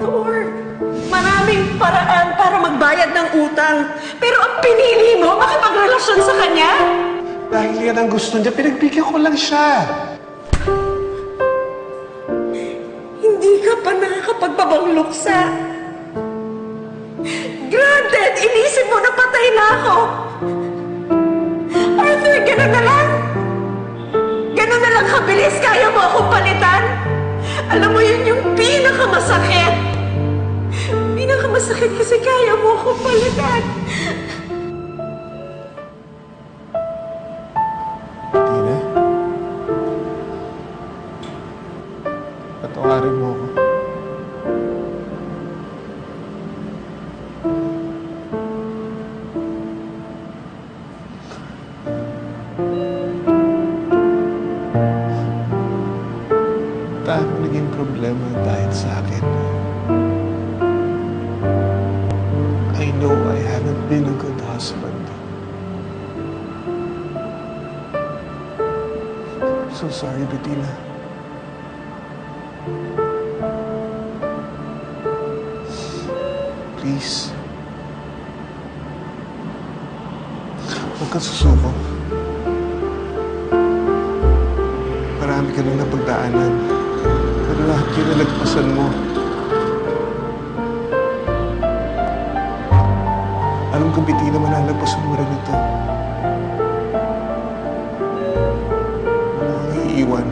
Thor, maraming paraan para magbayad ng utang. Pero ang pinili mo, makipagrelasyon sa kanya? Dahil yan ang gusto niya, pinagbigyan ko lang siya. Hindi ka pa nakakapagpabangluksa. Granted, inisip mo na patay na ako. Arthur, gano'n na lang? Gano'n na lang kabilis, kaya mo akong palitan? Alam mo, yun yung pinakamasakit. Pinakamasakit kasi kaya mo akong palitan. Tina? Patawarin mo ako. Dahil naging problema dahil sa akin. I know I haven't been a good husband. So sorry, Bettina. Please. Huwag kang susuko. Marami ka nang napagdaanan. Pero lahat yun nalagpasan mo. Alam kong Bettina, manalagpasan mo rin ito. Wala kang iiwan.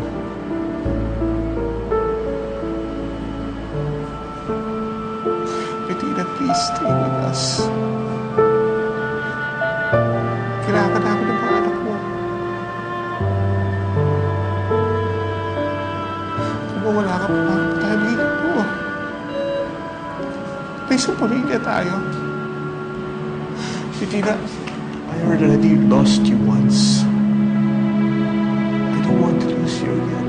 Bettina, please stay with us. Kailangan namin ng mga anak mo. Kung wala ka pa, tayo mahirap mo. May isang pamilya tayo. Bettina, I already lost you once. I don't want to lose you again.